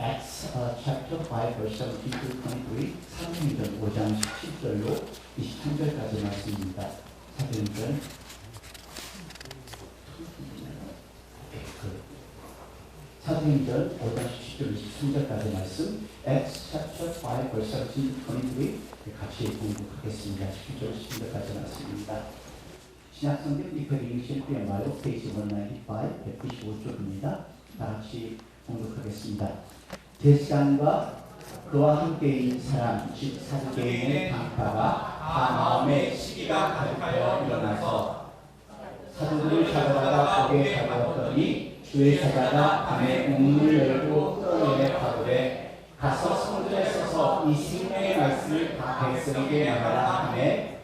Acts chapter 5 verse 17 to 23 사도행전 5장 17절로 23절까지 말씀입니다. 사도행전 사도행전 5장 17절로 23절까지 말씀 Acts chapter 5 verse 17 to 23 같이 공부하겠습니다. 17절로 23절까지 말씀입니다. 신약성경 리퍼링션 PMR로 페이지 195, 195쪽입니다. 다같이 공독하겠습니다. 대장과 그와 함께 있는 사람, 즉 사두개인의 강파가 다 마음의 시기가 가득하여 일어나서 사도들을 잡아다가 고개 가두었더니 주의 사자가 밤에 문을 열고 끌어내려 가로되 가서 성전에 서서 이 생명의 말씀을 다 백성에게 말하라 하매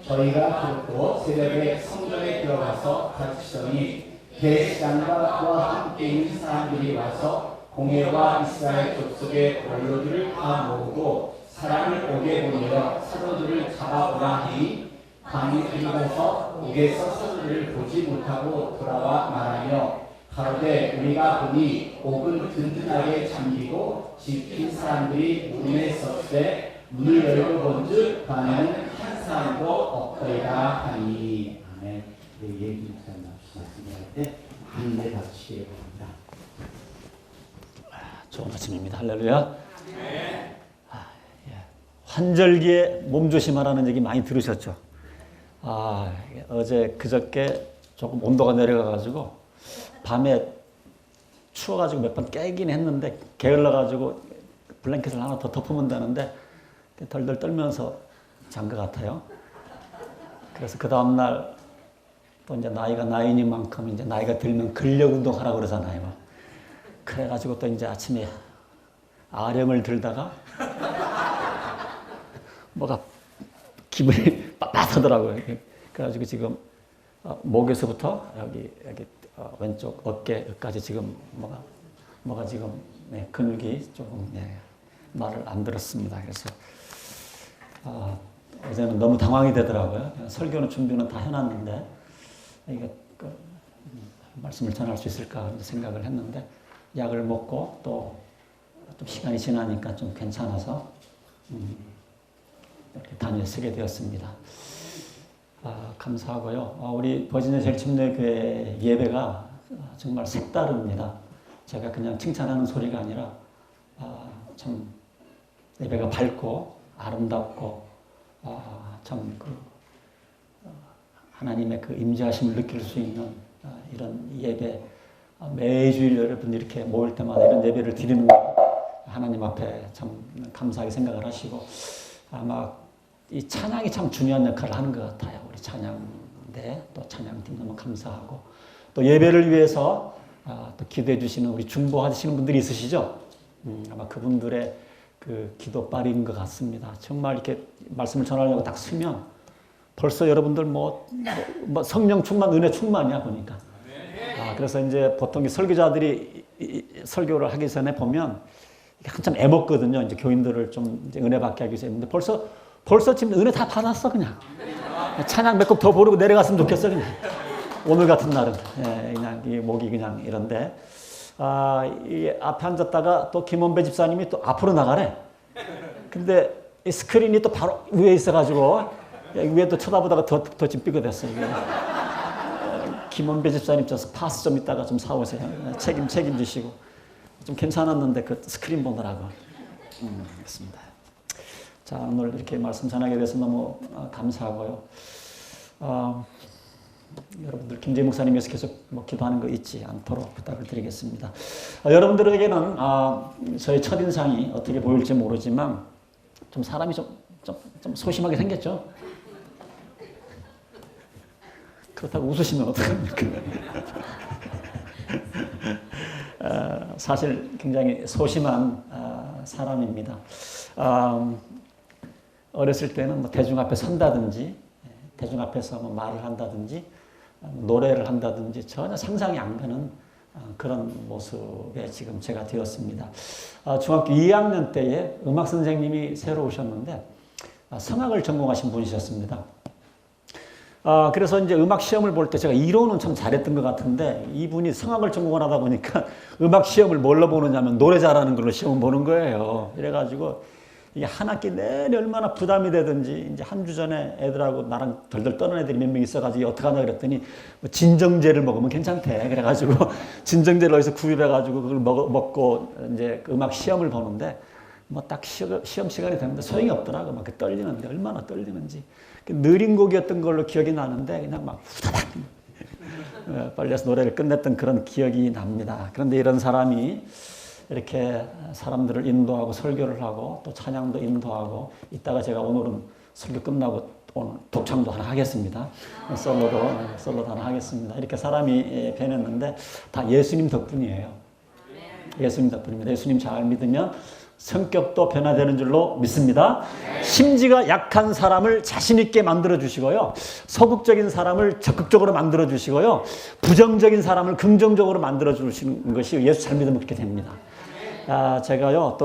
저희가 그렇고 새벽에 성전에 들어가서 가르치더니 대장과 그와 함께 있는 사람들이 와서 공회와 이스라엘 족속의 원로들을 다 모으고 사람을 옥에 보내어 사도들을 잡아오라 하니 밤이 들어가서 옥에서 사도들을 보지 못하고 돌아와 말하며 가로되 우리가 보니 옥은 든든하게 잠기고 지킨 사람들이 문에 섰되 문을 열고 본즉 그 안에는 한 사람도 없더이다 하니. 아멘. 예기 목사님 말씀할 때 한대 받치기를 바랍니다. 좋은 아침입니다. 할렐루야. 환절기에 몸조심하라는 얘기 많이 들으셨죠? 어제 그저께 조금 온도가 내려가가지고 밤에 추워가지고 몇 번 깨긴 했는데 게을러가지고 블랭켓을 하나 더 덮으면 되는데 덜덜 떨면서 잔 것 같아요. 그래서 그 다음날 또 이제 나이가 나이니만큼 이제 나이가 들면 근력 운동하라고 그러잖아요. 그래가지고 또 이제 아침에 아령을 들다가 뭐가 기분이 빳빳하더라고요. 그래가지고 지금 목에서부터 여기 왼쪽 어깨까지 지금 뭐가 지금 근육이 조금 말을 안 들었습니다. 그래서 어제는 너무 당황이 되더라고요. 설교는 준비는 다 해놨는데 이게 말씀을 전할 수 있을까 생각을 했는데 약을 먹고 또 좀 시간이 지나니까 좀 괜찮아서 이렇게 단위에 서게 되었습니다. 감사하고요. 우리 버지니아 제일침례교회 예배가 정말 색다릅니다. 제가 그냥 칭찬하는 소리가 아니라 참 예배가 밝고 아름답고 참 하나님의 그 임재하심을 느낄 수 있는 이런 예배, 매주일 여러분 이렇게 모일 때마다 이런 예배를 드리는 거 하나님 앞에 참 감사하게 생각을 하시고 아마 이 찬양이 참 중요한 역할을 하는 것 같아요. 우리 찬양대 또 찬양팀 너무 감사하고 또 예배를 위해서 또 기도해 주시는 우리 중보하시는 분들이 있으시죠? 아마 그분들의 그 기도빨인 것 같습니다. 정말 이렇게 말씀을 전하려고 딱 쓰면 벌써 여러분들 뭐 성령 충만, 은혜 충만이야 보니까. 그래서 이제 보통 설교자들이 설교를 하기 전에 보면 한참 애먹거든요. 이제 교인들을 좀 이제 은혜 받게 하기 위해서. 근데 벌써 지금 은혜 다 받았어 그냥. 찬양 몇 곡 더 부르고 내려갔으면 좋겠어 그냥. 오늘 같은 날은 그냥 이 목이 그냥 이런데 이 앞에 앉았다가 또 김원배 집사님이 또 앞으로 나가래. 근데 이 스크린이 또 바로 위에 있어가지고 위에 또 쳐다보다가 더 지금 삐끗했어. 김원배 집사님 저 파스 좀 이따가 좀 사오세요. 책임지시고. 좀 괜찮았는데 그 스크린 보느라고. 그렇습니다. 자, 오늘 이렇게 말씀 전하게 돼서 너무 감사하고요. 여러분들 김재희 목사님께서 계속 기도하는 거 잊지 않도록 부탁을 드리겠습니다. 여러분들에게는 저의 첫인상이 어떻게 보일지 모르지만 좀 사람이 좀 소심하게 생겼죠? 그렇다고 웃으시면 어떡합니까? 사실 굉장히 소심한 사람입니다. 어렸을 때는 뭐 대중 앞에 선다든지 대중 앞에서 뭐 말을 한다든지 노래를 한다든지 전혀 상상이 안 가는 그런 모습에 지금 제가 되었습니다. 중학교 2학년 때에 음악 선생님이 새로 오셨는데 성악을 전공하신 분이셨습니다. 그래서 이제 음악 시험을 볼 때 제가 이론은 참 잘했던 것 같은데 이분이 성악을 전공을 하다 보니까 음악 시험을 뭘로 보느냐면 노래 잘하는 걸로 시험 보는 거예요. 그래가지고 이게 한 학기 내내 얼마나 부담이 되든지 이제 한 주 전에 애들하고 나랑 덜덜 떠는 애들이 몇 명 있어가지고 어떻게 하나 그랬더니 뭐 진정제를 먹으면 괜찮대. 그래가지고 진정제를 어디서 구입해가지고 그걸 먹고 이제 그 음악 시험을 보는데 뭐 딱 시험 시간이 되는데 소용이 없더라고. 막 떨리는데 얼마나 떨리는지. 느린 곡이었던 걸로 기억이 나는데 그냥 막 후다닥 빨려서 노래를 끝냈던 그런 기억이 납니다. 그런데 이런 사람이 이렇게 사람들을 인도하고 설교를 하고 또 찬양도 인도하고 이따가 제가 오늘은 설교 끝나고 오늘 독창도 하나 하겠습니다. 솔로도 하나 하겠습니다. 이렇게 사람이 변했는데 다 예수님 덕분이에요. 예수님 덕분입니다. 예수님 잘 믿으면 성격도 변화되는 줄로 믿습니다. 심지가 약한 사람을 자신 있게 만들어 주시고요. 소극적인 사람을 적극적으로 만들어 주시고요. 부정적인 사람을 긍정적으로 만들어 주시는 것이 예수 잘 믿으면 그렇게 됩니다. 제가요,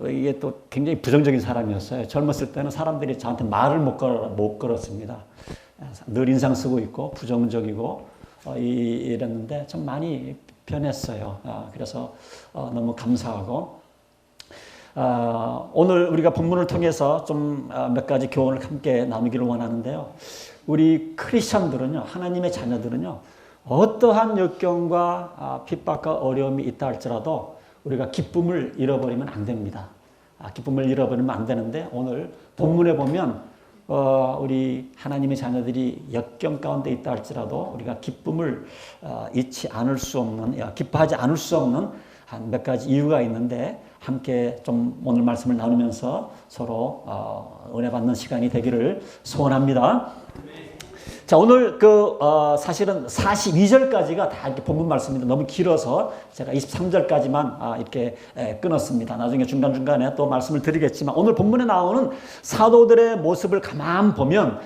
이게 또 굉장히 부정적인 사람이었어요. 젊었을 때는 사람들이 저한테 말을 못 걸었습니다. 늘 인상 쓰고 있고, 부정적이고, 이랬는데 좀 많이 변했어요. 그래서 너무 감사하고, 오늘 우리가 본문을 통해서 좀 몇 가지 교훈을 함께 나누기를 원하는데요. 우리 크리스천들은요, 하나님의 자녀들은요, 어떠한 역경과 핍박과 어려움이 있다 할지라도 우리가 기쁨을 잃어버리면 안 됩니다. 기쁨을 잃어버리면 안 되는데 오늘 본문에 보면 우리 하나님의 자녀들이 역경 가운데 있다 할지라도 우리가 기쁨을 잊지 않을 수 없는, 기뻐하지 않을 수 없는 한 몇 가지 이유가 있는데 함께 좀 오늘 말씀을 나누면서 서로 은혜 받는 시간이 되기를 소원합니다. 자, 오늘 사실은 42절까지가 다 이렇게 본문 말씀인데 너무 길어서 제가 23절까지만 이렇게 끊었습니다. 나중에 중간중간에 또 말씀을 드리겠지만 오늘 본문에 나오는 사도들의 모습을 가만 보면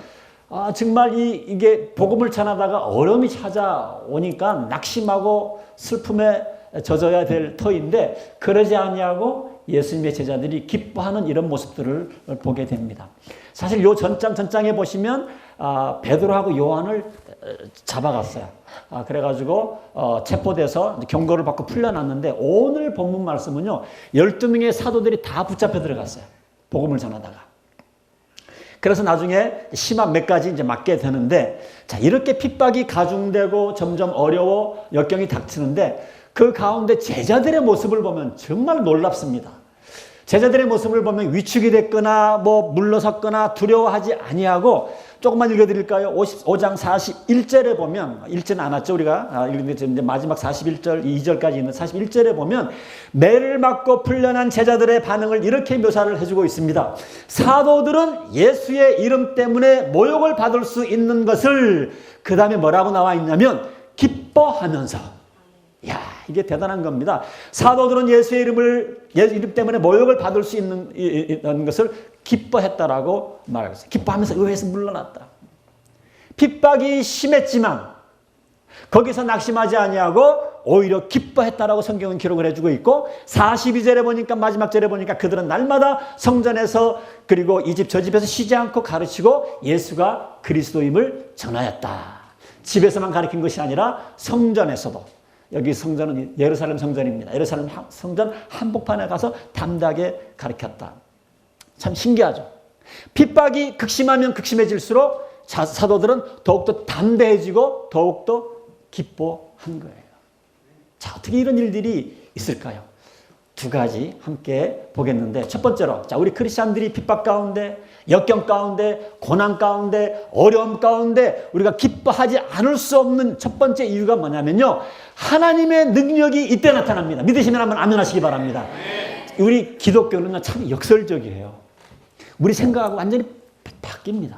정말 이게 복음을 전하다가 어려움이 찾아오니까 낙심하고 슬픔에 젖어야 될 터인데 그러지 아니하고 예수님의 제자들이 기뻐하는 이런 모습들을 보게 됩니다. 사실 요 전장에 보시면 베드로하고 요한을 잡아갔어요. 그래가지고 체포돼서 경고를 받고 풀려났는데 오늘 본문 말씀은요 12명의 사도들이 다 붙잡혀 들어갔어요. 복음을 전하다가. 그래서 나중에 심한 몇 가지 이제 맞게 되는데 자 이렇게 핍박이 가중되고 점점 어려워 역경이 닥치는데 그 가운데 제자들의 모습을 보면 정말 놀랍습니다. 제자들의 모습을 보면 위축이 됐거나 물러섰거나 두려워하지 아니하고 조금만 읽어드릴까요? 5장 41절에 보면 읽지는 않았죠 우리가 읽는데 마지막 41절 2절까지 있는 41절에 보면 매를 맞고 풀려난 제자들의 반응을 이렇게 묘사를 해주고 있습니다. 사도들은 예수의 이름 때문에 모욕을 받을 수 있는 것을 그 다음에 뭐라고 나와 있냐면 기뻐하면서 이야, 이게 대단한 겁니다. 사도들은 예수의 이름 때문에 모욕을 받을 수 있는 것을 기뻐했다라고 말하고 있어요. 기뻐하면서 의회에서 물러났다. 핍박이 심했지만 거기서 낙심하지 아니하고 오히려 기뻐했다라고 성경은 기록을 해주고 있고 42절에 보니까 마지막 절에 보니까 그들은 날마다 성전에서 그리고 이 집 저 집에서 쉬지 않고 가르치고 예수가 그리스도임을 전하였다. 집에서만 가르친 것이 아니라 성전에서도 여기 성전은 예루살렘 성전입니다. 예루살렘 성전 한복판에 가서 담대하게 가르쳤다. 참 신기하죠. 핍박이 극심하면 극심해질수록 사도들은 더욱더 담대해지고 더욱더 기뻐한 거예요. 자, 어떻게 이런 일들이 있을까요? 두 가지 함께 보겠는데 첫 번째로 자 우리 크리스찬들이 핍박 가운데 역경 가운데 고난 가운데 어려움 가운데 우리가 기뻐하지 않을 수 없는 첫 번째 이유가 뭐냐면요 하나님의 능력이 이때 나타납니다. 믿으시면 한번 아멘 하시기 바랍니다. 우리 기독교는 참 역설적이에요. 우리 생각하고 완전히 바뀝니다.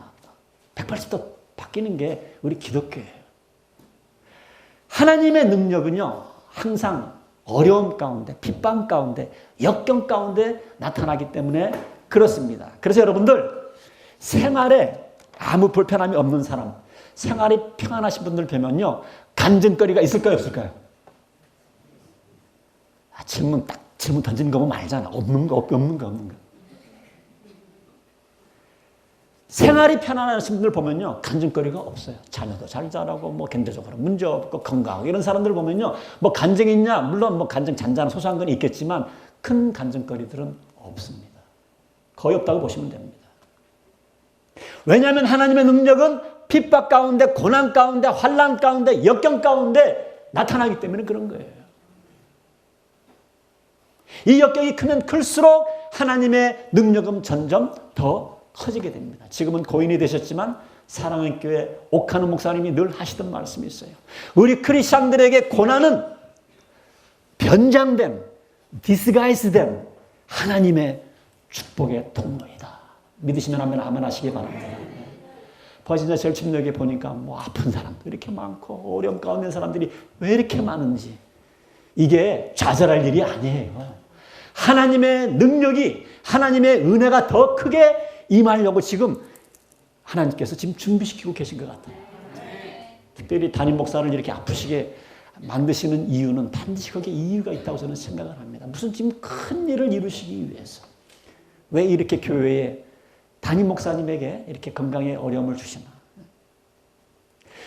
180도 바뀌는 게 우리 기독교예요. 하나님의 능력은요 항상 어려움 가운데, 핍박 가운데, 역경 가운데 나타나기 때문에 그렇습니다. 그래서 여러분들 생활에 아무 불편함이 없는 사람, 생활이 평안하신 분들 뵈면요 간증거리가 있을까요, 없을까요? 질문 던지는 거 보면 알잖아. 없는 거. 생활이 편안하신 분들 보면요, 간증거리가 없어요. 자녀도 잘 자라고, 뭐 경제적으로 문제 없고 건강하고 이런 사람들 보면요, 뭐 간증이 있냐? 물론 뭐 간증 잔잔한 소소한 건 있겠지만 큰 간증거리들은 없습니다. 거의 없다고 보시면 됩니다. 왜냐하면 하나님의 능력은 핍박 가운데, 고난 가운데, 환난 가운데, 역경 가운데 나타나기 때문에 그런 거예요. 이 역경이 크면 클수록 하나님의 능력은 점점 더 커지게 됩니다. 지금은 고인이 되셨지만 사랑의 교회 옥하는 목사님이 늘 하시던 말씀이 있어요. 우리 크리스찬들에게 고난은 변장된, 디스가이스된 하나님의 축복의 통로이다. 믿으시면 아멘 하시기 바랍니다. 버지니아 절침역에 보니까 뭐 아픈 사람도 이렇게 많고 어려움 가운데 사람들이 왜 이렇게 많은지, 이게 좌절할 일이 아니에요. 하나님의 능력이, 하나님의 은혜가 더 크게 임하려고 지금 하나님께서 지금 준비시키고 계신 것 같아요. 특별히 담임 목사를 이렇게 아프시게 만드시는 이유는 반드시 거기에 이유가 있다고 저는 생각을 합니다. 무슨 지금 큰 일을 이루시기 위해서. 왜 이렇게 교회에 담임 목사님에게 이렇게 건강에 어려움을 주시나.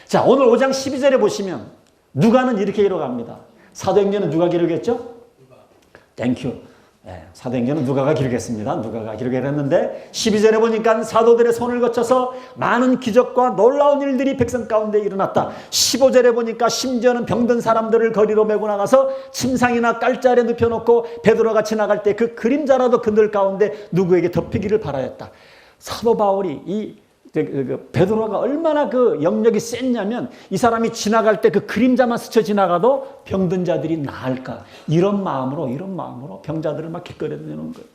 자, 오늘 5장 12절에 보시면 누가는 이렇게 기록합니다. 사도행전은 누가 기록했죠? 땡큐. 네, 사도행전은 누가가 기록했습니다. 누가가 기록했는데 12절에 보니까 사도들의 손을 거쳐서 많은 기적과 놀라운 일들이 백성 가운데 일어났다. 15절에 보니까 심지어는 병든 사람들을 거리로 메고 나가서 침상이나 깔자리에 눕혀놓고 베드로가 지나갈 때 그 그림자라도 그들 가운데 누구에게 덮이기를 바라였다. 사도 바울이 베드로가 얼마나 그 영역이 셌냐면 이 사람이 지나갈 때 그 그림자만 스쳐 지나가도 병든 자들이 나을까, 이런 마음으로 병자들을 막 기꺼내는 거예요.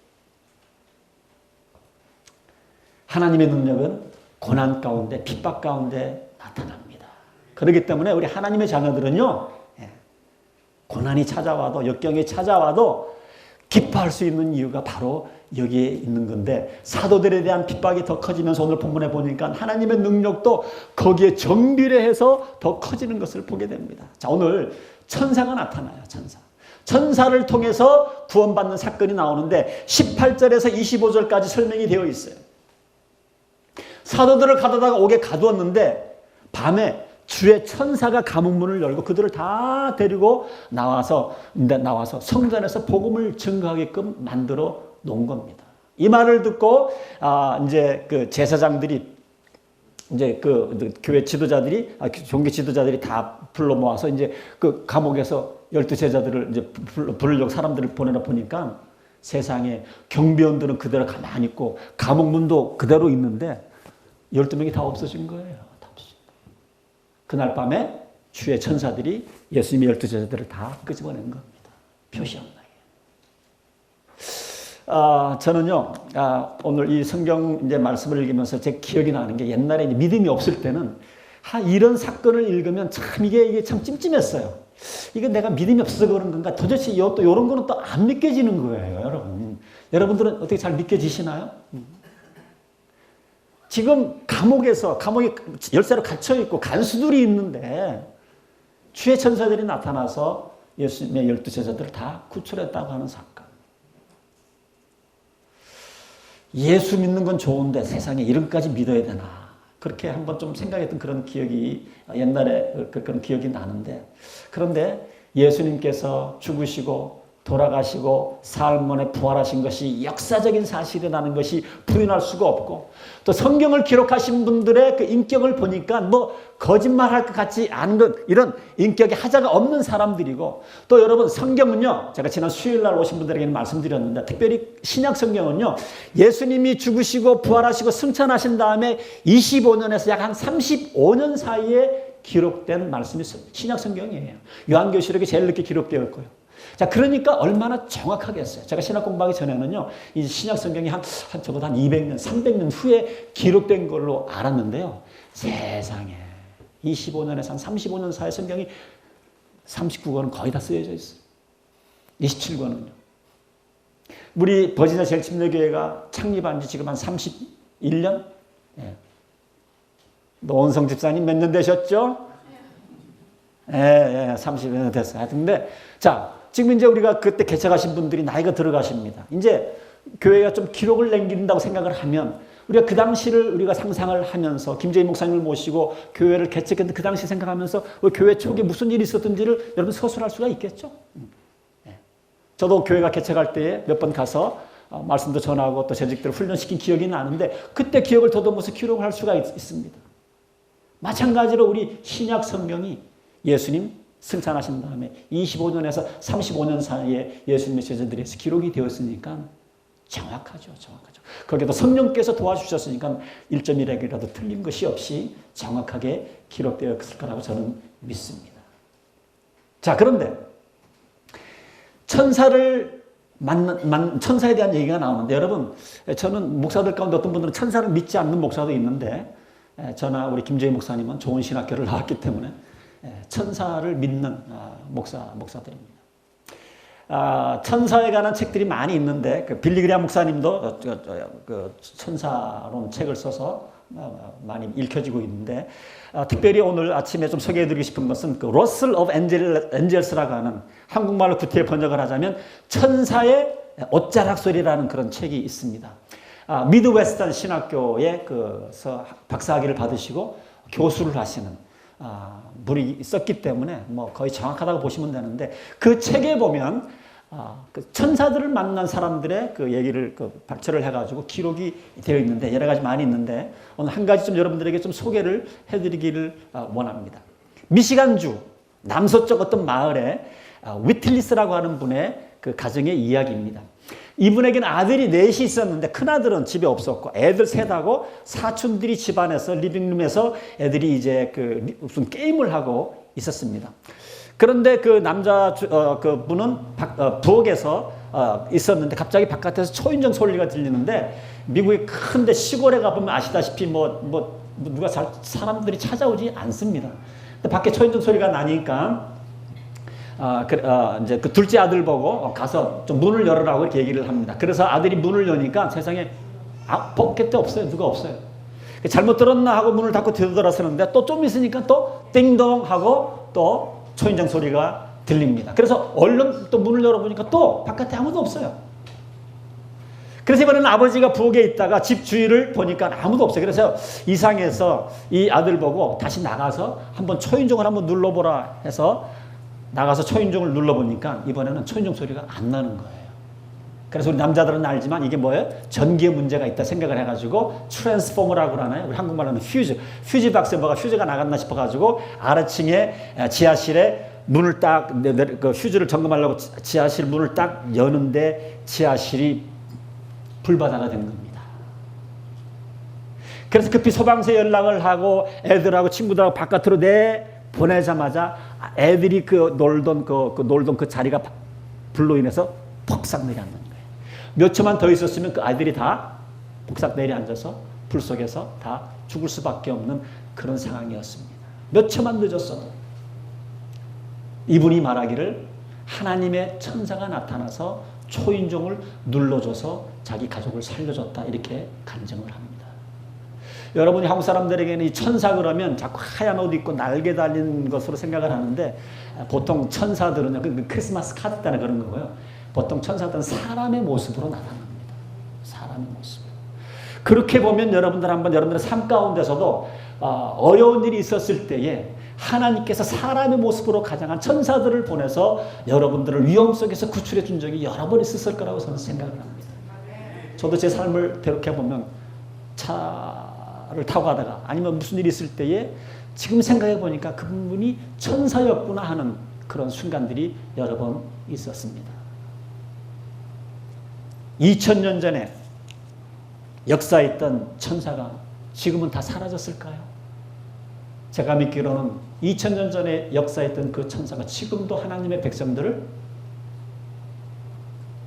하나님의 능력은 고난 가운데, 핍박 가운데 나타납니다. 그렇기 때문에 우리 하나님의 자녀들은요, 고난이 찾아와도, 역경이 찾아와도 기뻐할 수 있는 이유가 바로 여기에 있는 건데, 사도들에 대한 핍박이 더 커지면서 오늘 본문에 보니까 하나님의 능력도 거기에 정비례해서 더 커지는 것을 보게 됩니다. 자, 오늘 천사가 나타나요. 천사를 통해서 구원받는 사건이 나오는데 18절에서 25절까지 설명이 되어 있어요. 사도들을 가두다가 옥에 가두었는데 밤에 주의 천사가 감옥문을 열고 그들을 다 데리고 나와서 성전에서 복음을 증거하게끔 만들어 놓은 겁니다. 이 말을 듣고 이제 그 제사장들이, 이제 그 교회 지도자들이, 종교 지도자들이 다 불러 모아서 이제 그 감옥에서 12제자들을 이제 부르려고 사람들을 보내놓으니까 세상에 경비원들은 그대로 가만히 있고 감옥문도 그대로 있는데 12명이 다 없어진 거예요. 그날 밤에 주의 천사들이 예수님의 12제자들을 다 끄집어낸 겁니다. 표시합니다. 저는요, 오늘 이 성경 이제 말씀을 읽으면서 제 기억이 나는 게, 옛날에 이제 믿음이 없을 때는 이런 사건을 읽으면 참 이게 참 찜찜했어요. 이게 내가 믿음이 없어서 그런 건가? 도대체 또 이런 거는 또 안 믿겨지는 거예요, 여러분. 여러분들은 어떻게 잘 믿겨지시나요? 지금 감옥에 열쇠로 갇혀 있고 간수들이 있는데 주의 천사들이 나타나서 예수님의 12제자들을 다 구출했다고 하는 사건. 예수 믿는 건 좋은데 세상에 이런까지 믿어야 되나? 그렇게 한번 좀 생각했던 그런 기억이, 옛날에 그런 기억이 나는데, 그런데 예수님께서 죽으시고 돌아가시고 사흘 만에 부활하신 것이 역사적인 사실이라는 것이 부인할 수가 없고, 또 성경을 기록하신 분들의 그 인격을 보니까 뭐 거짓말할 것 같지 않은 것, 이런 인격에 하자가 없는 사람들이고, 또 여러분 성경은요, 제가 지난 수요일날 오신 분들에게는 말씀드렸는데, 특별히 신약 성경은요, 예수님이 죽으시고 부활하시고 승천하신 다음에 25년에서 약 한 35년 사이에 기록된 말씀이 신약 성경이에요. 요한계시록이 제일 늦게 기록되어 있고요. 자, 그러니까 얼마나 정확하겠어요. 제가 신학 공부하기 전에는요, 이 신약 성경이 적어도 한 200년, 300년 후에 기록된 걸로 알았는데요. 세상에 25년에서 한 35년 사이 성경이 39권은 거의 다 쓰여져 있어요. 27권은요. 우리 버지니아 제일침례교회가 창립한 지 지금 한 31년? 예. 노원성 집사님 몇 년 되셨죠? 예, 30년 됐어요. 근데, 자, 지금 이제 우리가 그때 개척하신 분들이 나이가 들어가십니다. 이제 교회가 좀 기록을 남긴다고 생각을 하면 우리가 그 당시를 우리가 상상을 하면서 김재인 목사님을 모시고 교회를 개척했는데 그 당시 생각하면서 교회 초기에 무슨 일이 있었던지를 여러분 서술할 수가 있겠죠. 저도 교회가 개척할 때에 몇 번 가서 말씀도 전하고 또 재직들을 훈련시킨 기억이 나는데 그때 기억을 더듬어서 기록을 할 수가 있습니다. 마찬가지로 우리 신약 성경이 예수님 승천하신 다음에 25년에서 35년 사이에 예수님의 제자들에서 기록이 되었으니까 정확하죠. 거기에도 성령께서 도와주셨으니까 1.1핵이라도 틀린 것이 없이 정확하게 기록되었을 거라고 저는 믿습니다. 자, 그런데 천사에 대한 얘기가 나오는데 여러분, 저는 목사들 가운데 어떤 분들은 천사를 믿지 않는 목사도 있는데 저나 우리 김재희 목사님은 좋은 신학교를 나왔기 때문에 천사를 믿는 목사들입니다. 천사에 관한 책들이 많이 있는데 빌리그리암 목사님도 그 천사론 책을 써서 많이 읽혀지고 있는데 특별히 오늘 아침에 좀 소개해드리고 싶은 것은 그 러셀 오브 엔젤스라고 하는 한국말로 구태여 번역을 하자면 천사의 옷자락 소리라는 그런 책이 있습니다. 미드웨스턴 신학교에 박사학위를 받으시고 교수를 하시는 분이 있었기 때문에 뭐 거의 정확하다고 보시면 되는데 그 책에 보면 그 천사들을 만난 사람들의 그 얘기를 발췌를 해가지고 기록이 되어 있는데 여러 가지 많이 있는데 오늘 한 가지 좀 여러분들에게 좀 소개를 해드리기를 원합니다. 미시간주 남서쪽 어떤 마을에 위틀리스라고 하는 분의 그 가정의 이야기입니다. 이분에게는 아들이 넷이 있었는데 큰아들은 집에 없었고 애들 셋하고 사촌들이 집안에서 리빙룸에서 애들이 이제 무슨 게임을 하고 있었습니다. 그런데 그 남자 그 분은 부엌에서 있었는데 갑자기 바깥에서 초인종 소리가 들리는데 미국의 큰데 시골에 가보면 아시다시피 누가 사람들이 찾아오지 않습니다. 근데 밖에 초인종 소리가 나니까 이제 그 둘째 아들 보고 가서 좀 문을 열으라고 이렇게 얘기를 합니다. 그래서 아들이 문을 여니까 세상에 포켓도 없어요. 누가 없어요. 잘못 들었나 하고 문을 닫고 뒤돌아서는데 또 좀 있으니까 또 띵동 하고 또 초인종 소리가 들립니다. 그래서 얼른 또 문을 열어보니까 또 바깥에 아무도 없어요. 그래서 이번에는 아버지가 부엌에 있다가 집 주위를 보니까 아무도 없어요. 그래서 이상해서 이 아들 보고 다시 나가서 한번 초인종을 한번 눌러보라 해서 나가서 초인종을 눌러보니까 이번에는 초인종 소리가 안 나는 거예요. 그래서 우리 남자들은 알지만 이게 뭐예요? 전기에 문제가 있다 생각을 해가지고 트랜스포머라고 하나요? 우리 한국말로 하면 퓨즈 박스에 뭐가 퓨즈가 나갔나 싶어가지고 아래층에 지하실에 문을 딱 그 퓨즈를 점검하려고 지하실 문을 딱 여는데 지하실이 불바다가 된 겁니다. 그래서 급히 소방서에 연락을 하고 애들하고 친구들하고 바깥으로 보내자마자 애들이 놀던 그 자리가 불로 인해서 폭삭 내려앉는 거예요. 몇 초만 더 있었으면 그 아이들이 다 폭삭 내려앉아서 불 속에서 다 죽을 수밖에 없는 그런 상황이었습니다. 몇 초만 늦었어도 이분이 말하기를 하나님의 천사가 나타나서 초인종을 눌러줘서 자기 가족을 살려줬다 이렇게 간증을 합니다. 여러분이 한국 사람들에게는 이 천사 그러면 자꾸 하얀 옷 입고 날개 달린 것으로 생각을 하는데 보통 천사들은요, 그 크리스마스 카드 때나 그런 거고요. 보통 천사들은 사람의 모습으로 나타납니다. 사람의 모습. 그렇게 보면 여러분들의 삶 가운데서도 어려운 일이 있었을 때에 하나님께서 사람의 모습으로 가장한 천사들을 보내서 여러분들을 위험 속에서 구출해 준 적이 여러 번 있었을 거라고 저는 생각을 합니다. 저도 제 삶을 되돌아보면 보면 차를 타고 가다가 아니면 무슨 일이 있을 때에 지금 생각해 보니까 그분이 천사였구나 하는 그런 순간들이 여러 번 있었습니다. 2000년 전에 역사했던 천사가 지금은 다 사라졌을까요? 제가 믿기로는 2000년 전에 역사했던 그 천사가 지금도 하나님의 백성들을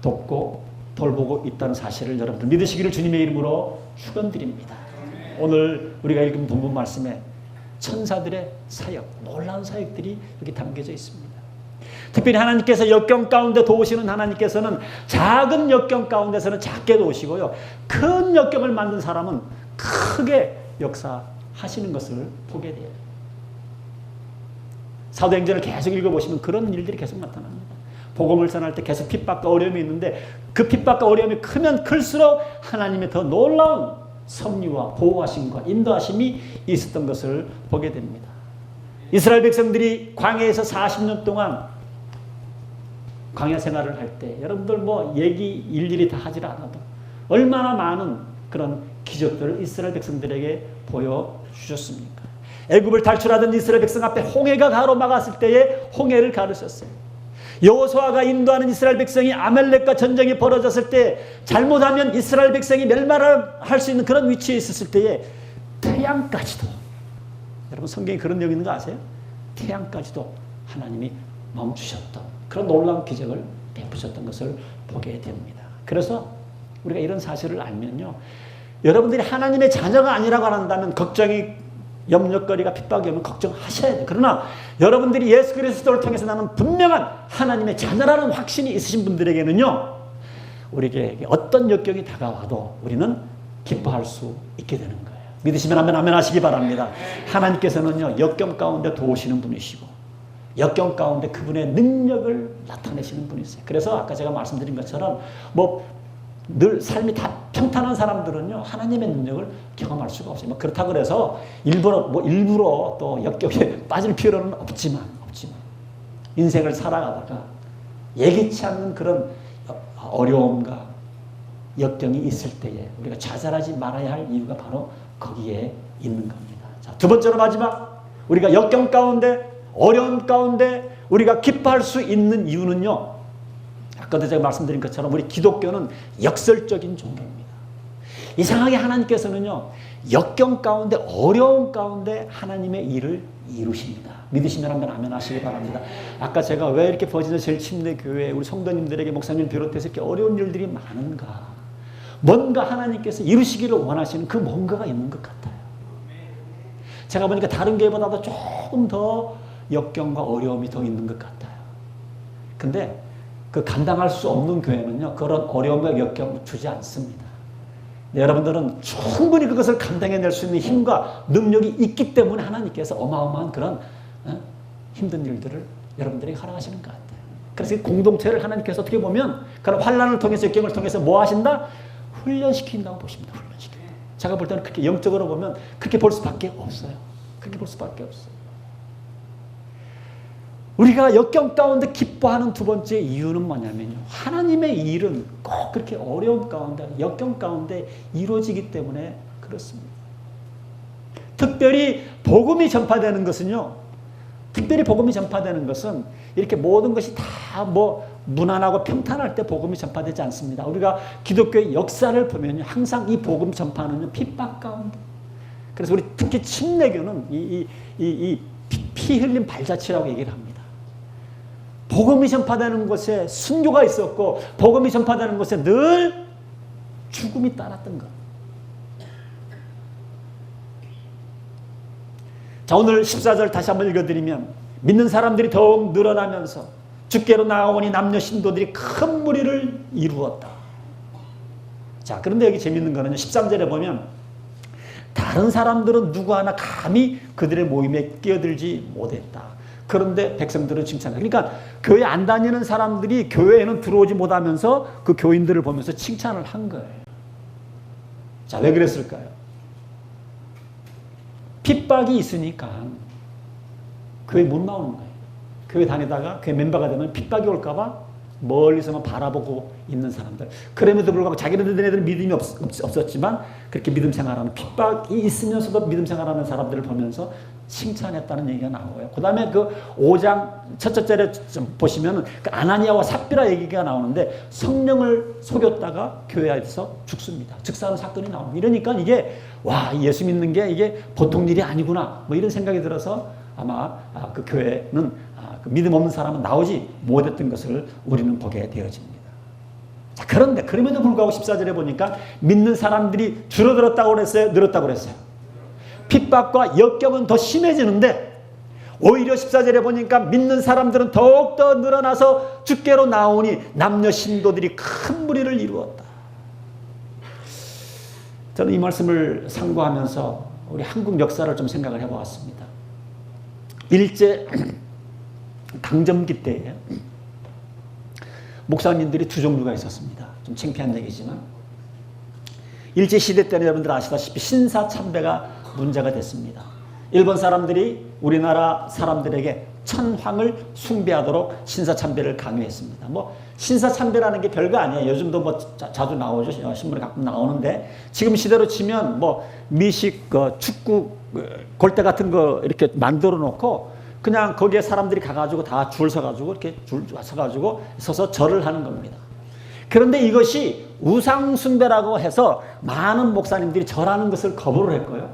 돕고 돌보고 있다는 사실을 여러분들 믿으시기를 주님의 이름으로 축원드립니다. 오늘 우리가 읽은 본문 말씀에 천사들의 사역, 놀라운 사역들이 여기 담겨져 있습니다. 특별히 하나님께서 역경 가운데 도우시는 하나님께서는 작은 역경 가운데서는 작게 도우시고요. 큰 역경을 만든 사람은 크게 역사하시는 것을 보게 돼요. 사도행전을 계속 읽어보시면 그런 일들이 계속 나타납니다. 복음을 전할 때 계속 핍박과 어려움이 있는데 그 핍박과 어려움이 크면 클수록 하나님의 더 놀라운 섭리와 보호하심과 인도하심이 있었던 것을 보게 됩니다. 이스라엘 백성들이 광야에서 40년 동안 광야 생활을 할 때 여러분들 뭐 얘기 일일이 다 하질 않아도 얼마나 많은 그런 기적들을 이스라엘 백성들에게 보여주셨습니까? 애굽을 탈출하던 이스라엘 백성 앞에 홍해가 가로막았을 때에 홍해를 가르셨어요. 여호수아가 인도하는 이스라엘 백성이 아말렉과 전쟁이 벌어졌을 때 잘못하면 이스라엘 백성이 멸망할 수 있는 그런 위치에 있었을 때에 태양까지도, 여러분 성경에 그런 내용이 있는 거 아세요? 태양까지도 하나님이 멈추셨던 그런 놀라운 기적을 베푸셨던 것을 보게 됩니다. 그래서 우리가 이런 사실을 알면요, 여러분들이 하나님의 자녀가 아니라고 한다면 걱정이, 염려거리가, 핍박이 오면 걱정하셔야 돼요. 그러나 여러분들이 예수 그리스도를 통해서 나는 분명한 하나님의 자녀라는 확신이 있으신 분들에게는요, 우리에게 어떤 역경이 다가와도 우리는 기뻐할 수 있게 되는 거예요. 믿으시면 아멘 하시기 바랍니다. 하나님께서는요, 역경 가운데 도우시는 분이시고 역경 가운데 그분의 능력을 나타내시는 분이세요. 그래서 아까 제가 말씀드린 것처럼 늘 삶이 다 평탄한 사람들은요, 하나님의 능력을 경험할 수가 없어요. 그렇다고 해서 일부러 또 역경에 빠질 필요는 없지만 인생을 살아가다가 예기치 않는 그런 어려움과 역경이 있을 때에 우리가 좌절하지 말아야 할 이유가 바로 거기에 있는 겁니다. 자, 두 번째로 마지막, 우리가 역경 가운데, 어려움 가운데 우리가 기뻐할 수 있는 이유는요, 아까도 제가 말씀드린 것처럼 우리 기독교는 역설적인 종교입니다. 이상하게 하나님께서는요, 역경 가운데, 어려움 가운데 하나님의 일을 이루십니다. 믿으시면 한번 아멘 하시기 바랍니다. 아까 제가 왜 이렇게 버지너 제일 침례 교회 우리 성도님들에게, 목사님 비롯해서 이렇게 어려운 일들이 많은가, 뭔가 하나님께서 이루시기를 원하시는 그 뭔가가 있는 것 같아요. 제가 보니까 다른 교회보다도 조금 더 역경과 어려움이 더 있는 것 같아요. 근데 그 감당할 수 없는 교회는요, 그런 어려움과 역경을 주지 않습니다. 네, 여러분들은 충분히 그것을 감당해낼 수 있는 힘과 능력이 있기 때문에 하나님께서 어마어마한 그런 힘든 일들을 여러분들에게 허락하시는 것 같아요. 그래서 이 공동체를 하나님께서 어떻게 보면 그런 환난을 통해서, 역경을 통해서 뭐 하신다? 훈련시킨다고 보십니다. 훈련시킨다. 제가 볼 때는 그렇게 영적으로 보면 그렇게 볼 수밖에 없어요. 그렇게 볼 수밖에 없어요. 우리가 역경 가운데 기뻐하는 두 번째 이유는 뭐냐면요, 하나님의 일은 꼭 그렇게 어려움 가운데, 역경 가운데 이루어지기 때문에 그렇습니다. 특별히 복음이 전파되는 것은요, 이렇게 모든 것이 다 무난하고 평탄할 때 복음이 전파되지 않습니다. 우리가 기독교의 역사를 보면요, 항상 이 복음 전파는 핍박 가운데. 그래서 우리 특히 침례교는 피 흘린 발자취라고 얘기를 합니다. 복음이 전파되는 곳에 순교가 있었고, 복음이 전파되는 곳에 늘 죽음이 따랐던 것. 자, 오늘 14절 다시 한번 읽어드리면, 믿는 사람들이 더욱 늘어나면서 주께로 나아오니 남녀 신도들이 큰 무리를 이루었다. 자, 그런데 여기 재밌는 거는요, 13절에 보면 다른 사람들은 누구 하나 감히 그들의 모임에 끼어들지 못했다. 그런데 백성들은 칭찬해요. 그러니까 교회 안 다니는 사람들이 교회에는 들어오지 못하면서 그 교인들을 보면서 칭찬을 한 거예요. 자, 왜 그랬을까요? 핍박이 있으니까 교회 못 나오는 거예요. 교회 다니다가 교회 멤버가 되면 핍박이 올까봐 멀리서만 바라보고 있는 사람들. 그럼에도 불구하고 자기네들은 믿음이 없었지만 그렇게 믿음 생활하는, 핍박이 있으면서도 믿음 생활하는 사람들을 보면서 칭찬했다는 얘기가 나오고요. 그 다음에 그 5장 첫째 절에 보시면 그 아나니아와 삽비라 얘기가 나오는데 성령을 속였다가 교회 안에서 죽습니다. 즉사하는 사건이 나옵니다. 이러니까 이게 예수 믿는 게 이게 보통 일이 아니구나, 이런 생각이 들어서 아마 그 교회는 그 믿음 없는 사람은 나오지 못했던 것을 우리는 보게 되어집니다. 자, 그런데 그럼에도 불구하고 14절에 보니까 믿는 사람들이 줄어들었다고 그랬어요? 늘었다고 그랬어요? 핍박과 역경은 더 심해지는데 오히려 14절에 보니까 믿는 사람들은 더욱더 늘어나서 주께로 나오니 남녀 신도들이 큰 무리를 이루었다. 저는 이 말씀을 상고하면서 우리 한국 역사를 좀 생각을 해보았습니다. 일제 강점기 때에 목사님들이 두 종류가 있었습니다. 좀 창피한 얘기지만 일제시대 때는 여러분들 아시다시피 신사참배가 문제가 됐습니다. 일본 사람들이 우리나라 사람들에게 천황을 숭배하도록 신사참배를 강요했습니다. 뭐 신사참배라는 게 별거 아니에요. 요즘도 뭐 자주 나오죠. 신문에 가끔 나오는데 지금 시대로 치면 뭐 미식, 축구, 골대 같은 거 이렇게 만들어 놓고 그냥 거기에 사람들이 가가지고 다 줄 서가지고 이렇게 줄 서가지고 서서 절을 하는 겁니다. 그런데 이것이 우상숭배라고 해서 많은 목사님들이 절하는 것을 거부를 했고요.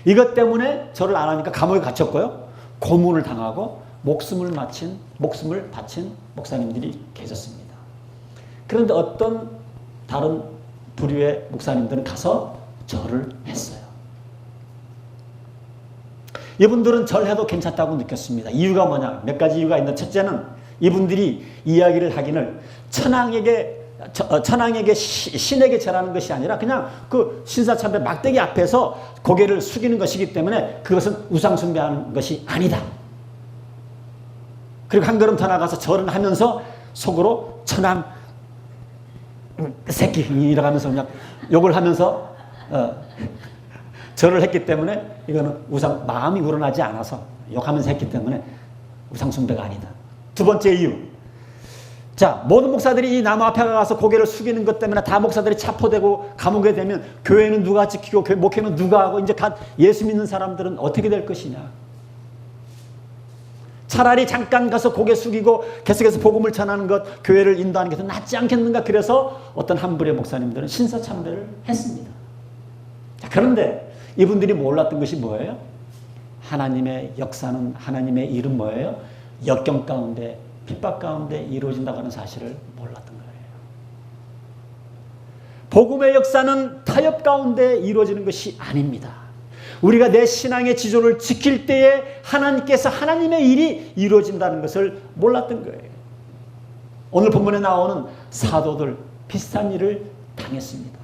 이것 때문에 절을 안 하니까 감옥에 갇혔고요. 고문을 당하고 목숨을 바친 목사님들이 계셨습니다. 그런데 어떤 다른 부류의 목사님들은 가서 절을 했어요. 이분들은 절해도 괜찮다고 느꼈습니다. 이유가 뭐냐? 몇 가지 이유가 있는데 첫째는 이분들이 이야기를 하기를 천황에게 신에게 절하는 것이 아니라 그냥 그 신사참배 막대기 앞에서 고개를 숙이는 것이기 때문에 그것은 우상숭배하는 것이 아니다. 그리고 한 걸음 더 나가서 절을 하면서 속으로 천황 새끼 이러면서 그냥 욕을 하면서 절을 했기 때문에 이거는 마음이 우러나지 않아서 욕하면서 했기 때문에 우상숭배가 아니다. 두 번째 이유. 자, 모든 목사들이 이 나무 앞에 가서 고개를 숙이는 것 때문에 다 목사들이 체포되고 감옥에 되면 교회는 누가 지키고 목회는 누가 하고 이제 예수 믿는 사람들은 어떻게 될 것이냐. 차라리 잠깐 가서 고개 숙이고 계속해서 복음을 전하는 것, 교회를 인도하는 게 더 낫지 않겠는가. 그래서 어떤 한 부류의 목사님들은 신사참배를 했습니다. 자, 그런데 이분들이 몰랐던 것이 뭐예요? 하나님의 역사는, 하나님의 일은 뭐예요? 역경 가운데, 핍박 가운데 이루어진다고 하는 사실을 몰랐던 거예요. 복음의 역사는 타협 가운데 이루어지는 것이 아닙니다. 우리가 내 신앙의 지조를 지킬 때에 하나님께서 하나님의 일이 이루어진다는 것을 몰랐던 거예요. 오늘 본문에 나오는 사도들 비슷한 일을 당했습니다.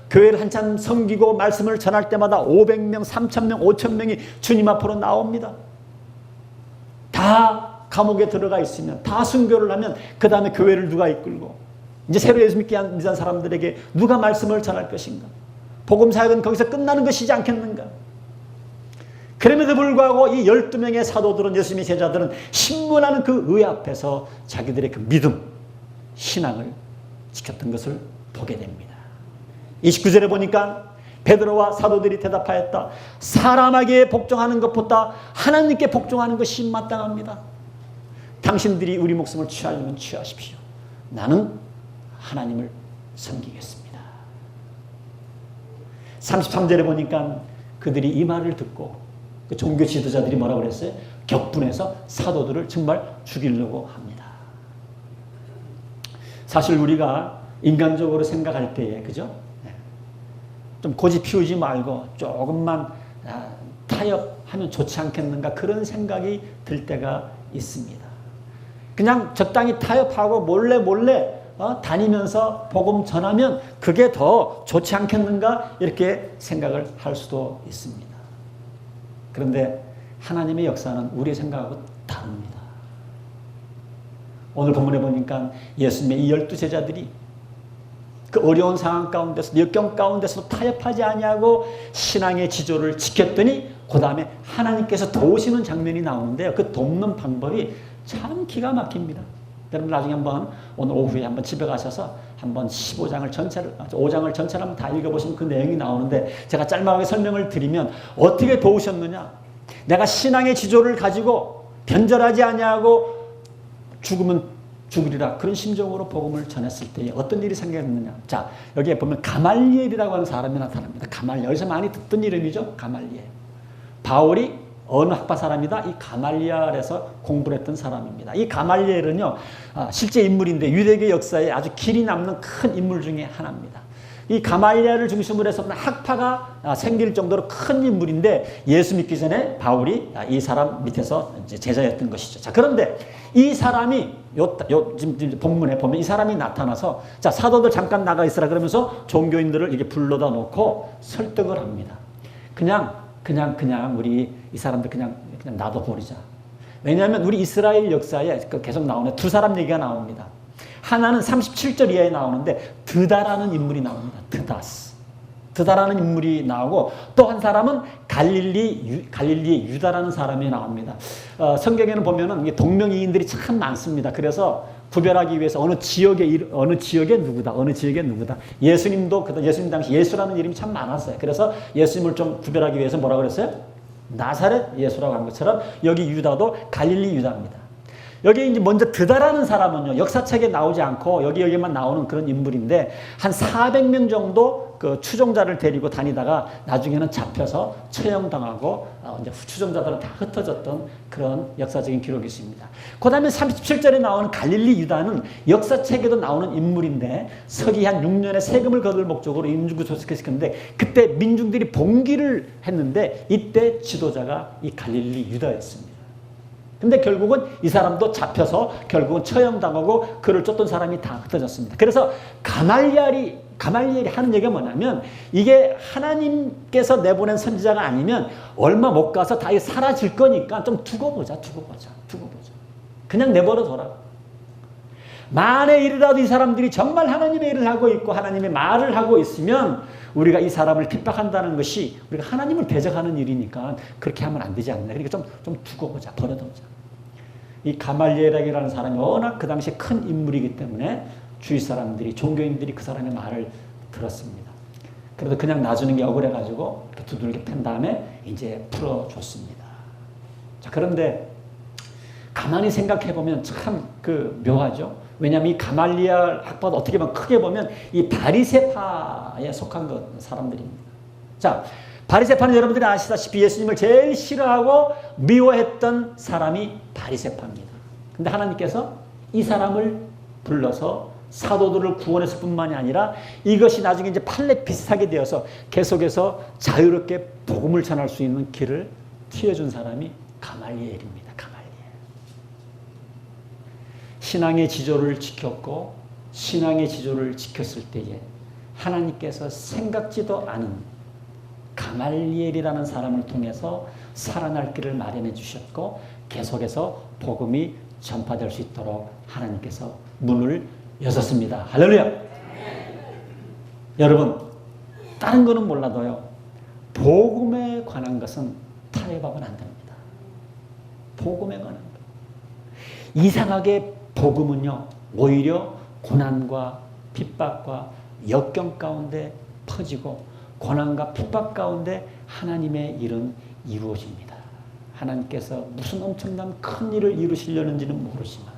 교회를 한참 섬기고 말씀을 전할 때마다 500명, 3,000명, 5,000명이 주님 앞으로 나옵니다. 다 감옥에 들어가 있으면, 다 순교를 하면 그 다음에 교회를 누가 이끌고 이제 새로 예수 믿게 한 사람들에게 누가 말씀을 전할 것인가? 복음 사역은 거기서 끝나는 것이지 않겠는가? 그럼에도 불구하고 이 12명의 사도들은, 예수님의 제자들은 신문하는 그 의 앞에서 자기들의 그 믿음, 신앙을 지켰던 것을 보게 됩니다. 29절에 보니까 베드로와 사도들이 대답하였다. 사람에게 복종하는 것보다 하나님께 복종하는 것이 마땅합니다. 당신들이 우리 목숨을 취하려면 취하십시오. 나는 하나님을 섬기겠습니다. 33절에 보니까 그들이 이 말을 듣고 그 종교 지도자들이 뭐라고 그랬어요? 격분해서 사도들을 정말 죽이려고 합니다. 사실 우리가 인간적으로 생각할 때에, 그죠? 좀 고집 피우지 말고 조금만 타협하면 좋지 않겠는가, 그런 생각이 들 때가 있습니다. 그냥 적당히 타협하고 몰래 다니면서 복음 전하면 그게 더 좋지 않겠는가, 이렇게 생각을 할 수도 있습니다. 그런데 하나님의 역사는 우리의 생각하고 다릅니다. 오늘 본문에 보니까 예수님의 이 12제자들이 그 어려운 상황 가운데서, 역경 가운데서 타협하지 아니하고 신앙의 지조를 지켰더니 그 다음에 하나님께서 도우시는 장면이 나오는데요. 그 돕는 방법이 참 기가 막힙니다. 여러분 나중에 한번, 오늘 오후에 한번 집에 가셔서 한번 5장을 전체를 한번 다 읽어보시면 그 내용이 나오는데, 제가 짤막하게 설명을 드리면 어떻게 도우셨느냐. 내가 신앙의 지조를 가지고 변절하지 아니하고 죽으면 죽으리라, 그런 심정으로 복음을 전했을 때 어떤 일이 생겼느냐. 자, 여기에 보면 가말리엘이라고 하는 사람이 나타납니다. 가말리엘, 여기서 많이 듣던 이름이죠. 가말리엘. 바울이 어느 학파 사람이다? 이 가말리엘에서 공부를 했던 사람입니다. 이 가말리엘은요, 실제 인물인데 유대교 역사에 아주 길이 남는 큰 인물 중에 하나입니다. 이 가말리엘을 중심으로 해서 학파가 생길 정도로 큰 인물인데, 예수 믿기 전에 바울이 이 사람 밑에서 이제 제자였던 것이죠. 자, 그런데 이 사람이 지금 본문에 보면 이 사람이 나타나서, 자, 사도들 잠깐 나가 있으라 그러면서 종교인들을 이렇게 불러다 놓고 설득을 합니다. 그냥 우리 이 사람들 그냥 놔둬버리자. 왜냐하면 우리 이스라엘 역사에 계속 나오는 두 사람 얘기가 나옵니다. 하나는 37절 이하에 나오는데 드다라는 인물이 나옵니다. 드다스. 드다라는 인물이 나오고 또 한 사람은 갈릴리의 유다라는 사람이 나옵니다. 성경에는 보면은 이게 동명이인들이 참 많습니다. 그래서 구별하기 위해서 어느 지역에 누구다. 예수님도 예수님 당시 예수라는 이름이 참 많았어요. 그래서 예수님을 좀 구별하기 위해서 뭐라 그랬어요? 나사렛 예수라고 한 것처럼 여기 유다도 갈릴리 유다입니다. 여기 이제 먼저 드다라는 사람은요, 역사책에 나오지 않고 여기만 나오는 그런 인물인데, 한 400명 정도 그 추종자를 데리고 다니다가 나중에는 잡혀서 처형당하고, 이제 추종자들은 다 흩어졌던 그런 역사적인 기록이 있습니다. 그 다음에 37절에 나오는 갈릴리 유다는 역사책에도 나오는 인물인데, 서기 한 6년에 세금을 거둘 목적으로 인구를 조직시켰는데, 그때 민중들이 봉기를 했는데, 이때 지도자가 이 갈릴리 유다였습니다. 근데 결국은 이 사람도 잡혀서 결국은 처형당하고 그를 쫓던 사람이 다 흩어졌습니다. 그래서 가말리엘이 하는 얘기가 뭐냐면, 이게 하나님께서 내보낸 선지자가 아니면 얼마 못 가서 다 사라질 거니까 좀 두고 보자. 그냥 내버려둬라. 만에 이르라도 이 사람들이 정말 하나님의 일을 하고 있고 하나님의 말을 하고 있으면 우리가 이 사람을 핍박한다는 것이 우리가 하나님을 대적하는 일이니까 그렇게 하면 안 되지 않나. 그러니까 좀 두고 보자. 버려두자. 이 가말리엘이라는 사람이 워낙 그 당시에 큰 인물이기 때문에 주위 사람들이, 종교인들이 그 사람의 말을 들었습니다. 그래도 그냥 놔주는 게 억울해가지고 이렇게 두들겨 팬 다음에 이제 풀어줬습니다. 자, 그런데 가만히 생각해보면 참 묘하죠. 왜냐하면 이 가말리엘 학파도 어떻게 보면 크게 보면 이 바리새파에 속한 사람들입니다. 자, 바리새파는 여러분들이 아시다시피 예수님을 제일 싫어하고 미워했던 사람이 바리새파입니다. 근데 하나님께서 이 사람을 불러서 사도들을 구원했을 뿐만이 아니라 이것이 나중에 이제 판례 비슷하게 되어서 계속해서 자유롭게 복음을 전할 수 있는 길을 트여준 사람이 가말리엘입니다. 신앙의 지조를 지켰고 신앙의 지조를 지켰을 때에 하나님께서 생각지도 않은 가말리엘이라는 사람을 통해서 살아날 길을 마련해 주셨고 계속해서 복음이 전파될 수 있도록 하나님께서 문을 여셨습니다. 할렐루야. 여러분, 다른 거는 몰라도요, 복음에 관한 것은 타협하면 안 됩니다. 복음에 관한 것. 이상하게 복음은요, 오히려 고난과 핍박과 역경 가운데 퍼지고 고난과 핍박 가운데 하나님의 일은 이루어집니다. 하나님께서 무슨 엄청난 큰 일을 이루시려는지는 모르지만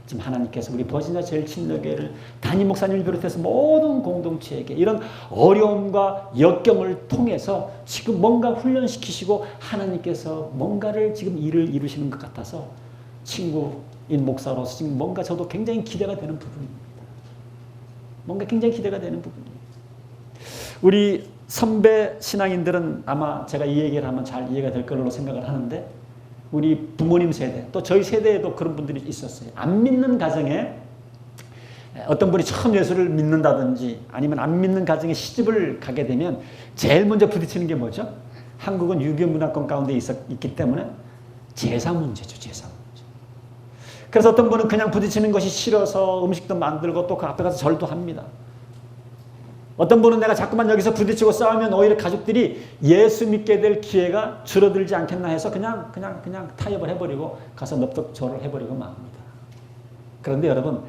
지금 하나님께서 우리 버지니아 제일침례교회를 담임 목사님을 비롯해서 모든 공동체에게 이런 어려움과 역경을 통해서 지금 뭔가 훈련시키시고 하나님께서 뭔가를 지금 일을 이루시는 것 같아서 친구인 목사로서 지금 뭔가 저도 굉장히 기대가 되는 부분입니다. 뭔가 굉장히 기대가 되는 부분입니다. 우리 선배 신앙인들은 아마 제가 이 얘기를 하면 잘 이해가 될 걸로 생각을 하는데, 우리 부모님 세대, 또 저희 세대에도 그런 분들이 있었어요. 안 믿는 가정에 어떤 분이 처음 예수를 믿는다든지 아니면 안 믿는 가정에 시집을 가게 되면 제일 먼저 부딪히는 게 뭐죠? 한국은 유교 문화권 가운데 있기 때문에 제사 문제죠. 제사 문제. 그래서 어떤 분은 그냥 부딪히는 것이 싫어서 음식도 만들고 또 그 앞에 가서 절도 합니다. 어떤 분은 내가 자꾸만 여기서 부딪히고 싸우면 오히려 가족들이 예수 믿게 될 기회가 줄어들지 않겠나 해서 그냥 타협을 해버리고 가서 넙덕절을 해버리고 맙니다. 그런데 여러분,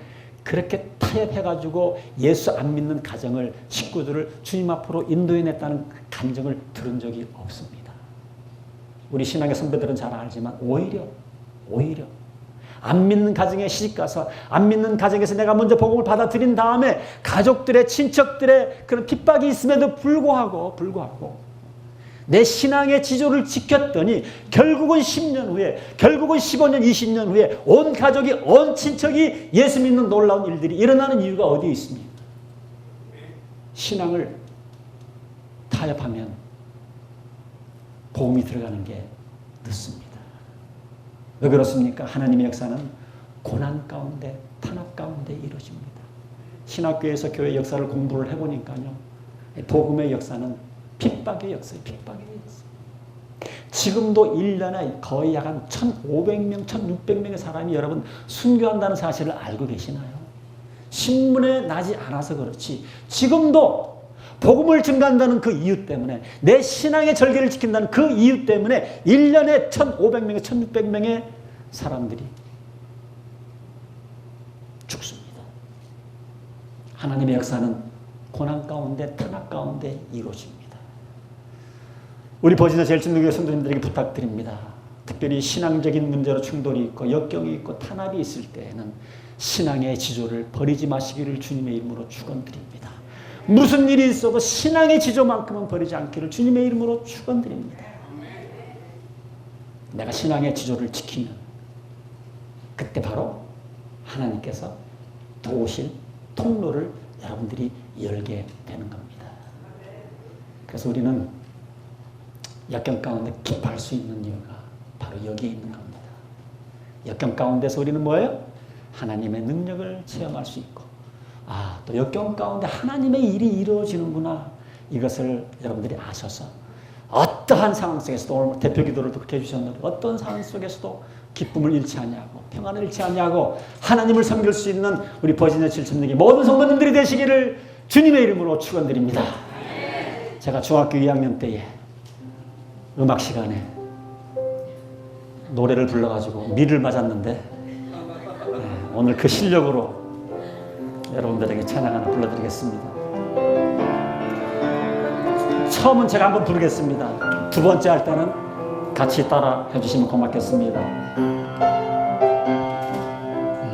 그렇게 타협해가지고 예수 안 믿는 가정을, 식구들을 주님 앞으로 인도해냈다는 감정을 들은 적이 없습니다. 우리 신앙의 선배들은 잘 알지만 오히려 안 믿는 가정에 시집가서 안 믿는 가정에서 내가 먼저 복음을 받아들인 다음에 가족들의, 친척들의 그런 핍박이 있음에도 불구하고 내 신앙의 지조를 지켰더니 결국은 10년 후에, 결국은 15년, 20년 후에 온 가족이, 온 친척이 예수 믿는 놀라운 일들이 일어나는 이유가 어디에 있습니까? 신앙을 타협하면 복음이 들어가는 게 늦습니다. 왜 그렇습니까? 하나님의 역사는 고난 가운데, 탄압 가운데 이루어집니다. 신학교에서 교회 역사를 공부를 해보니까요, 복음의 역사는 핍박의 역사예요. 핍박의 역사. 지금도 1년에 거의 약 한 1,500명, 1,600명의 사람이 여러분 순교한다는 사실을 알고 계시나요? 신문에 나지 않아서 그렇지 지금도 복음을 증가한다는 그 이유 때문에, 내 신앙의 절개를 지킨다는 그 이유 때문에 1년에 1,500명에 1,600명의 사람들이 죽습니다. 하나님의 역사는 고난 가운데, 탄압 가운데 이루어집니다. 우리 버지나 제일천국교회 성도님들에게 부탁드립니다. 특별히 신앙적인 문제로 충돌이 있고 역경이 있고 탄압이 있을 때에는 신앙의 지조를 버리지 마시기를 주님의 이름으로 축원드립니다. 무슨 일이 있어도 신앙의 지조만큼은 버리지 않기를 주님의 이름으로 축원드립니다. 내가 신앙의 지조를 지키면 그때 바로 하나님께서 도우실 통로를 여러분들이 열게 되는 겁니다. 그래서 우리는 역경 가운데 기뻐할 수 있는 이유가 바로 여기에 있는 겁니다. 역경 가운데서 우리는 뭐예요? 하나님의 능력을 체험할 수 있고, 또 역경 가운데 하나님의 일이 이루어지는구나, 이것을 여러분들이 아셔서 어떠한 상황 속에서도, 오늘 대표 기도를 그렇게 해주셨는데 어떤 상황 속에서도 기쁨을 잃지 않냐고, 평안을 잃지 않냐고 하나님을 섬길 수 있는 우리 버지니아 7,000명의 모든 성도님들이 되시기를 주님의 이름으로 축원드립니다. 제가 중학교 2학년 때에 음악 시간에 노래를 불러가지고 미를 맞았는데, 오늘 그 실력으로 여러분들에게 찬양 하나 불러드리겠습니다. 처음은 제가 한번 부르겠습니다. 두 번째 할 때는 같이 따라 해주시면 고맙겠습니다.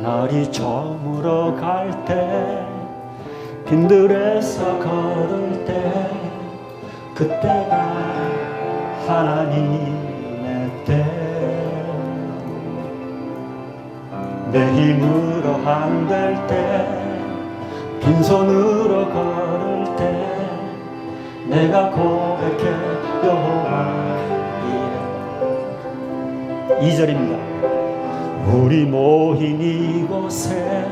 날이 저물어 갈 때, 빈들에서 걸을 때, 그때가 하나님의 때, 내 힘으로 안 될 때, 빈손으로 걸을 때, 내가 고백해 여호와 이래. 2절입니다. 우리 모인 이곳에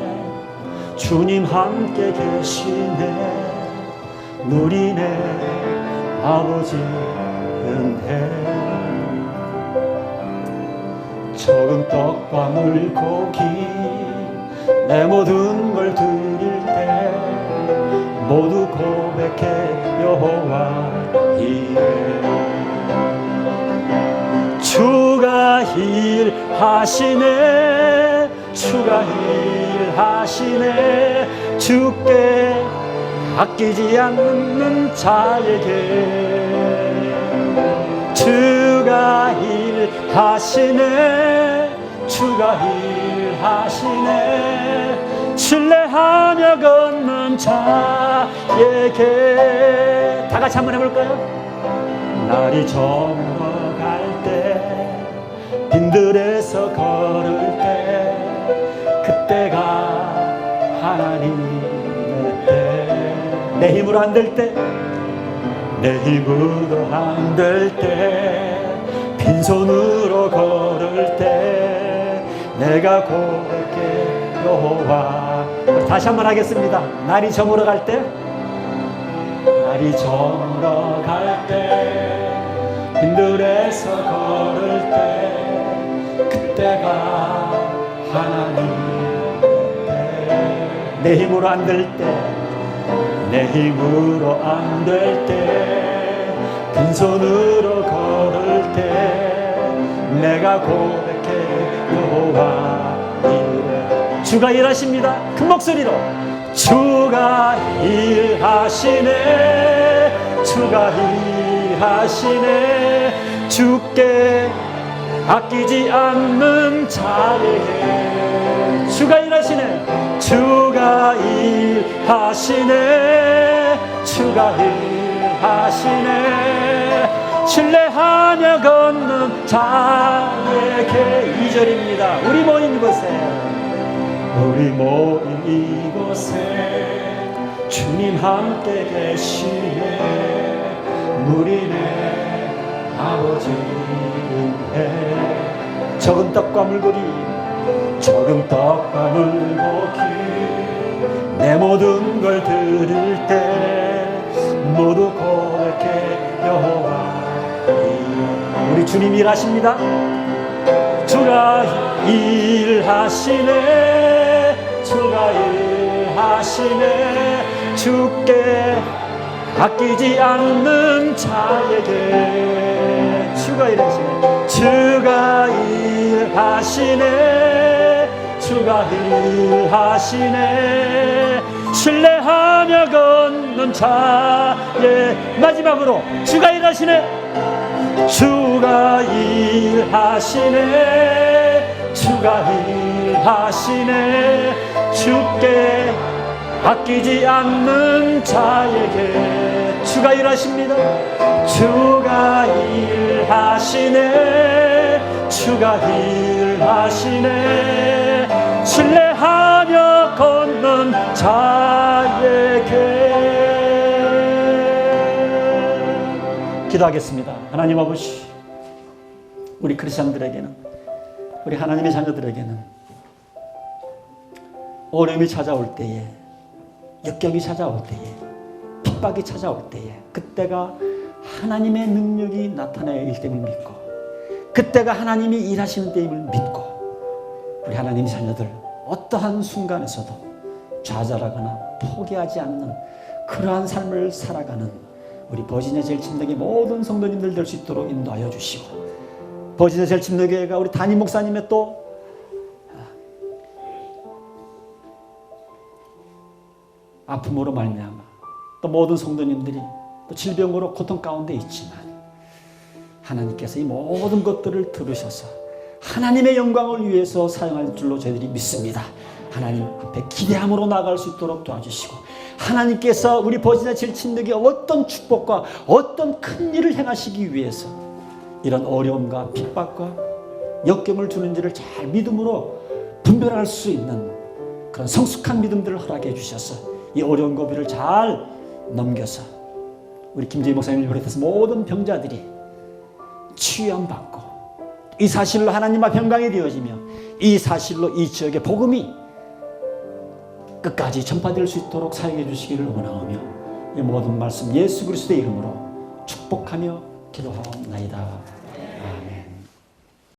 주님 함께 계시네, 누리네 아버지 은혜. 적은 떡과 물고기 내 모든 걸 드릴 때, 모두 고백해 여호와 이래. 주가 일하시네, 주가 일하시네, 주께 아끼지 않는 자에게. 주가 일하시네, 주가 일하시네, 신뢰하며 걷는 자에게. 다 같이 한번 해볼까요? 날이 저물어 갈 때, 빈들에서 걸을 때, 그때가 하나님의 때. 내 힘으로 안 될 때, 내 힘으로 안 될 때, 빈손으로 걸을 때, 내가 고백해 여호와. 다시 한번 하겠습니다. 날이 저물어 갈 때, 날이 저물어 갈 때, 빈들에서 걸을 때, 그때가 하나님의 때. 내 힘으로 안 될 때, 내 힘으로 안 될 때, 빈손으로 걸을 때, 내가 고백해 여호와 이래. 주가 일하십니다. 큰 목소리로. 주가 일하시네, 주가 일하시네, 주께 아끼지 않는 자에게. 주가 일하시네, 주가 일하시네, 주가 일하시네, 신뢰하며 걷는 자에게. 2절입니다. 우리 모인 곳에, 우리 모인 이곳에 주님 함께 계시네, 누리네 아버지 은혜. 적은 떡과 물고기, 적은 떡과 물고기 내 모든 걸 들을 때, 모두 고백해 여호와 이래. 우리 주님 일하십니다. 주가 일하시네, 주가 일하시네, 주께 아끼지 않는 자에게 주가 일하시네. 주가 일하시네. 주가 일하시네. 신뢰하며 걷는 자의 마지막으로 주가 일하시네. 주가 일하시네. 주가 일하시네. 주께 아끼지 않는 자에게 주가 일하십니다. 주가 일하시네. 주가 일하시네. 신뢰하며 걷는 자에게. 기도하겠습니다. 하나님 아버지, 우리 크리스천들에게는, 우리 하나님의 자녀들에게는 어려움이 찾아올 때에, 역경이 찾아올 때에, 핍박이 찾아올 때에, 그때가 하나님의 능력이 나타나야 됨을 믿고, 그때가 하나님이 일하시는 때임을 믿고, 우리 하나님의 자녀들 어떠한 순간에서도 좌절하거나 포기하지 않는 그러한 삶을 살아가는 우리 버지니아 제일침례교회 모든 성도님들 될 수 있도록 인도하여 주시고, 버지니아 제일침례교회가 우리 담임 목사님의 또 아픔으로 말미암아 또 모든 성도님들이 또 질병으로 고통 가운데 있지만, 하나님께서 이 모든 것들을 들으셔서 하나님의 영광을 위해서 사용할 줄로 저희들이 믿습니다. 하나님 앞에 기대함으로 나아갈 수 있도록 도와주시고, 하나님께서 우리 버지니아 제일침례교회 어떤 축복과 어떤 큰 일을 행하시기 위해서 이런 어려움과 핍박과 역경을 주는지를 잘 믿음으로 분별할 수 있는 그런 성숙한 믿음들을 허락해 주셔서 이 어려운 고비를 잘 넘겨서 우리 김재희 목사님을 비롯해서 모든 병자들이 치유함 받고, 이 사실로 하나님 앞 영광이 되어지며, 이 사실로 이 지역의 복음이 끝까지 전파될 수 있도록 사용해 주시기를 원하오며, 이 모든 말씀 예수 그리스도의 이름으로 축복하며 기도하옵나이다.